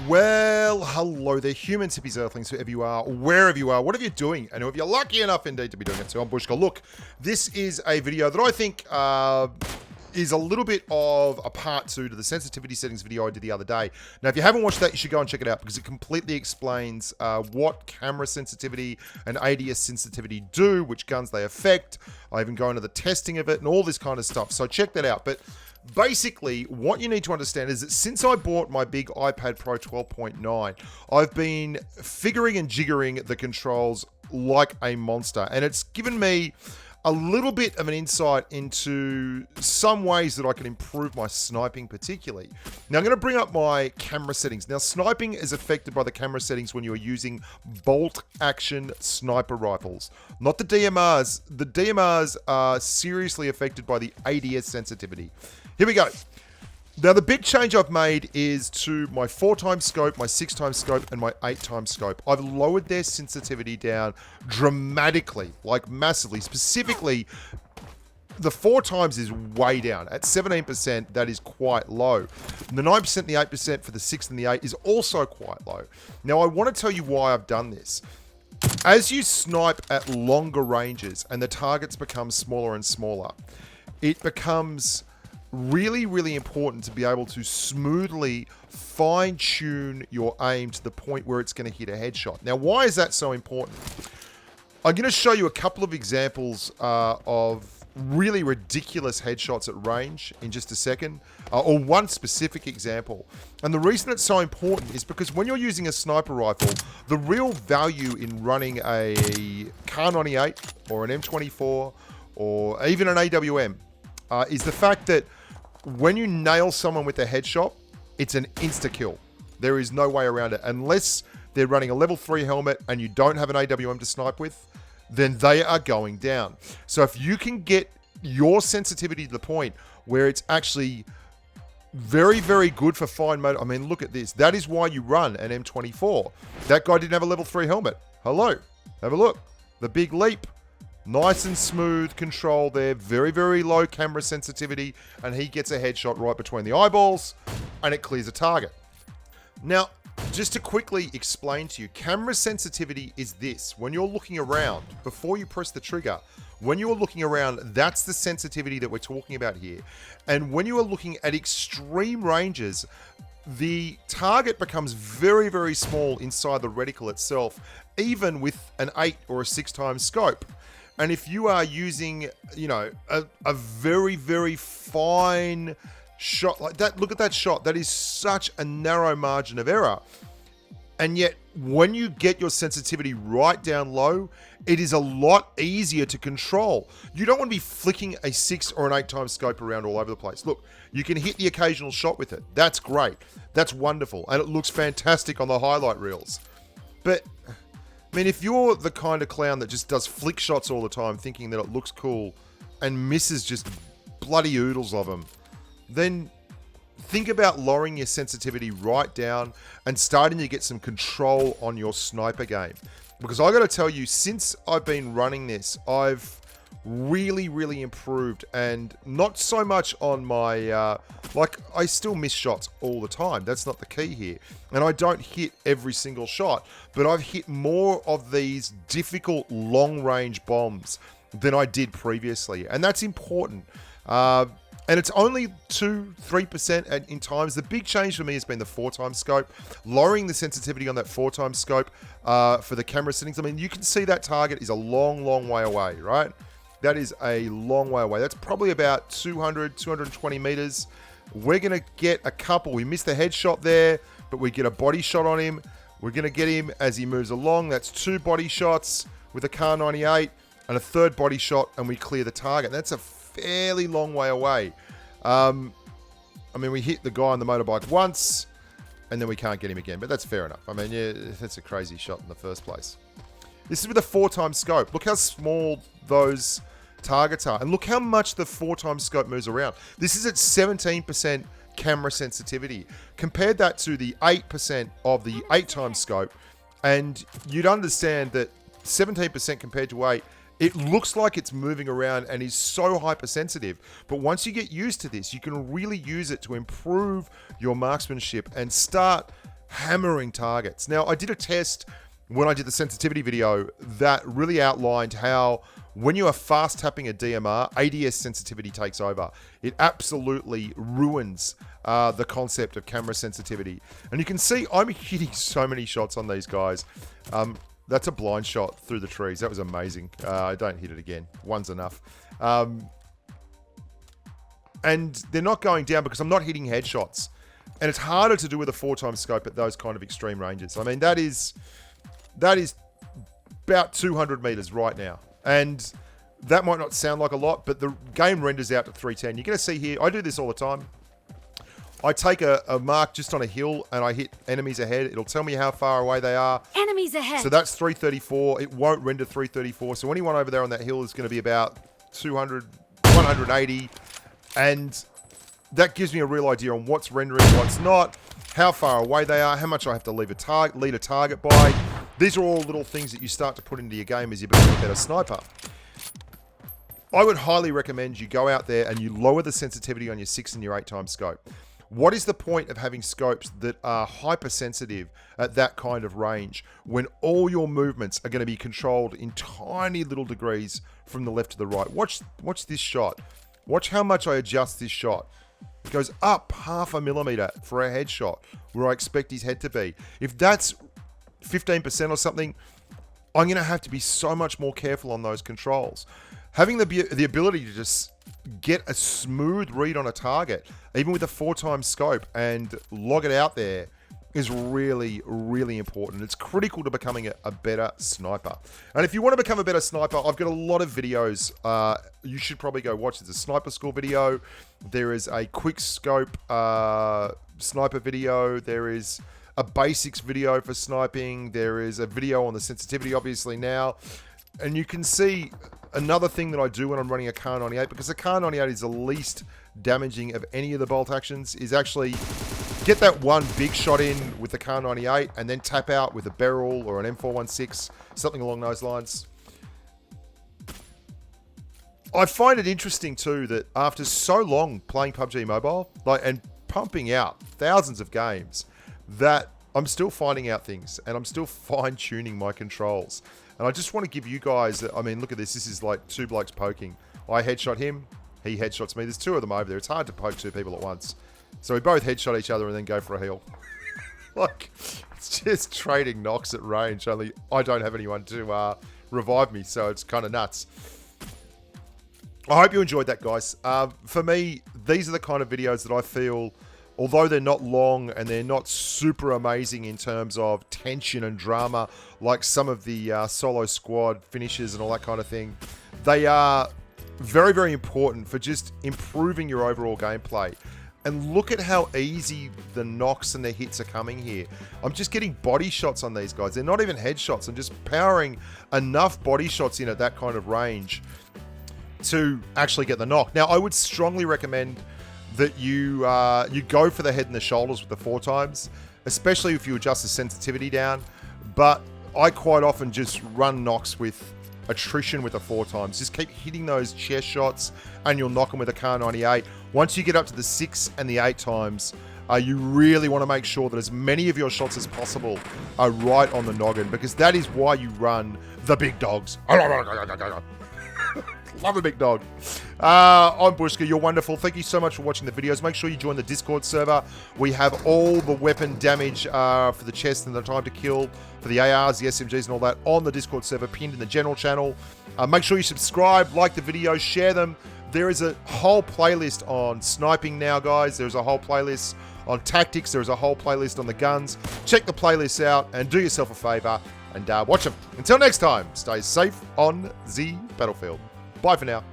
Well, hello there, humans, hippies, earthlings, whoever you are, wherever you are, whatever you're doing, and if you're lucky enough indeed to be doing it. So I'm Bushka. Look, this is a video that I think is a little bit of a part two to the sensitivity settings video I did the other day. Now, if you haven't watched that, you should go and check it out because it completely explains what camera sensitivity and ADS sensitivity do, which guns they affect. I even go into the testing of it and all this kind of stuff. So check that out. But basically, what you need to understand is that since I bought my big iPad Pro 12.9, I've been figuring and jiggering the controls like a monster. And it's given me a little bit of an insight into some ways that I can improve my sniping particularly. Now, I'm going to bring up my camera settings. Now, sniping is affected by the camera settings when you're using bolt-action sniper rifles, not the DMRs. The DMRs are seriously affected by the ADS sensitivity. Here we go. Now, the big change I've made is to my 4x scope, my 6x scope, and my 8x scope. I've lowered their sensitivity down dramatically, like massively. Specifically, the 4x is way down. At 17%, that is quite low. And the 9% and the 8% for the 6 and the 8 is also quite low. Now, I want to tell you why I've done this. As you snipe at longer ranges and the targets become smaller and smaller, it becomes really, really important to be able to smoothly fine-tune your aim to the point where it's going to hit a headshot. Now, why is that so important? I'm going to show you a couple of examples of really ridiculous headshots at range in just a second, or one specific example. And the reason it's so important is because when you're using a sniper rifle, the real value in running a Kar98 or an M24 or even an AWM is the fact that when you nail someone with a headshot, it's an insta-kill. There is no way around it. Unless they're running a level 3 helmet and you don't have an AWM to snipe with, then they are going down. So if you can get your sensitivity to the point where it's actually very, very good for fine motor. I mean, look at this. That is why you run an M24. That guy didn't have a level 3 helmet. Hello. Have a look. The big leap. Nice and smooth control there. Very, very low camera sensitivity. And he gets a headshot right between the eyeballs. And it clears a target. Now, just to quickly explain to you, camera sensitivity is this. When you're looking around, before you press the trigger, when you're looking around, that's the sensitivity that we're talking about here. And when you are looking at extreme ranges, the target becomes very, very small inside the reticle itself, even with an 8 or a 6x scope. And if you are using, you know, a very, very fine shot like that, look at that shot. That is such a narrow margin of error. And yet, when you get your sensitivity right down low, it is a lot easier to control. You don't want to be flicking a 6 or an 8x scope around all over the place. Look, you can hit the occasional shot with it. That's great. That's wonderful. And it looks fantastic on the highlight reels. But I mean, if you're the kind of clown that just does flick shots all the time thinking that it looks cool and misses just bloody oodles of them, then think about lowering your sensitivity right down and starting to get some control on your sniper game. Because I got to tell you, since I've been running this, I've really, really improved, and not so much on my, like, I still miss shots all the time. That's not the key here. And I don't hit every single shot, but I've hit more of these difficult long-range bombs than I did previously. And that's important. And it's only 2-3% in times. The big change for me has been the 4x scope, lowering the sensitivity on that 4x scope for the camera settings. I mean, you can see that target is a long, long way away, right? That is a long way away. That's probably about 200, 220 meters. We're going to get a couple. We missed the headshot there, but we get a body shot on him. We're going to get him as he moves along. That's 2 body shots with a Kar98 and a 3rd body shot, and we clear the target. That's a fairly long way away. I mean, we hit the guy on the motorbike once, and then we can't get him again, but that's fair enough. I mean, yeah, that's a crazy shot in the first place. This is with a 4x scope. Look how small those targets are, and look how much the 4x scope moves around. This is at 17% camera sensitivity. Compared that to the 8% of the 8x scope, and you'd understand that 17% compared to 8, it looks like it's moving around and is so hypersensitive. But once you get used to this, you can really use it to improve your marksmanship and start hammering targets. Now, I did a test when I did the sensitivity video that really outlined how when you are fast tapping a DMR, ADS sensitivity takes over. It absolutely ruins the concept of camera sensitivity. And you can see I'm hitting so many shots on these guys. That's a blind shot through the trees. That was amazing. I don't hit it again. One's enough. And they're not going down because I'm not hitting headshots. And it's harder to do with a 4x scope at those kind of extreme ranges. I mean, that is about 200 meters right now. And that might not sound like a lot, but the game renders out to 310. You're going to see here, I do this all the time. I take a mark just on a hill and I hit enemies ahead. It'll tell me how far away they are. Enemies ahead. So that's 334. It won't render 334. So anyone over there on that hill is going to be about 200, 180. And that gives me a real idea on what's rendering, what's not, how far away they are, how much I have to lead a target by. These are all little things that you start to put into your game as you become a better sniper. I would highly recommend you go out there and you lower the sensitivity on your 6 and your 8x scope. What is the point of having scopes that are hypersensitive at that kind of range when all your movements are going to be controlled in tiny little degrees from the left to the right? Watch this shot. Watch how much I adjust this shot. It goes up 0.5 millimeter for a headshot where I expect his head to be. If that's 15% or something, I'm going to have to be so much more careful on those controls. Having the ability to just get a smooth read on a target, even with a 4x scope, and log it out there is really, really important. It's critical to becoming a better sniper. And if you want to become a better sniper, I've got a lot of videos. You should probably go watch. There's a sniper school video. There is a quick scope sniper video. There is a basics video for sniping. There is a video on the sensitivity, obviously, now. And you can see another thing that I do when I'm running a Kar 98, because the Kar 98 is the least damaging of any of the bolt actions, is actually get that one big shot in with the Kar 98 and then tap out with a Beryl or an M416, something along those lines. I find it interesting too that after so long playing PUBG Mobile and pumping out thousands of games, that I'm still finding out things and I'm still fine-tuning my controls. And I just want to give you guys, I mean, look at this. This is like two blokes poking. I headshot him. He headshots me. There's two of them over there. It's hard to poke two people at once. So we both headshot each other and then go for a heal. Like, it's just trading knocks at range. Only I don't have anyone to revive me. So it's kind of nuts. I hope you enjoyed that, guys. For me, these are the kind of videos that I feel, although they're not long and they're not super amazing in terms of tension and drama, like some of the solo squad finishes and all that kind of thing, they are very, very important for just improving your overall gameplay. And look at how easy the knocks and the hits are coming here. I'm just getting body shots on these guys. They're not even headshots. I'm just powering enough body shots in at that kind of range to actually get the knock. Now, I would strongly recommend that you go for the head and the shoulders with the 4x, especially if you adjust the sensitivity down. But I quite often just run knocks with attrition with the 4x. Just keep hitting those chest shots and you'll knock them with a Kar 98. Once you get up to the 6 and the 8x, you really want to make sure that as many of your shots as possible are right on the noggin, because that is why you run the big dogs. Love a big dog. I'm Bushka. You're wonderful. Thank you so much for watching the videos. Make sure you join the Discord server. We have all the weapon damage for the chest and the time to kill for the ARs, the SMGs and all that on the Discord server pinned in the general channel. Make sure you subscribe, like the videos, share them. There is a whole playlist on sniping now, guys. There's a whole playlist on tactics. There's a whole playlist on the guns. Check the playlists out and do yourself a favor and watch them. Until next time, stay safe on the battlefield. Bye for now.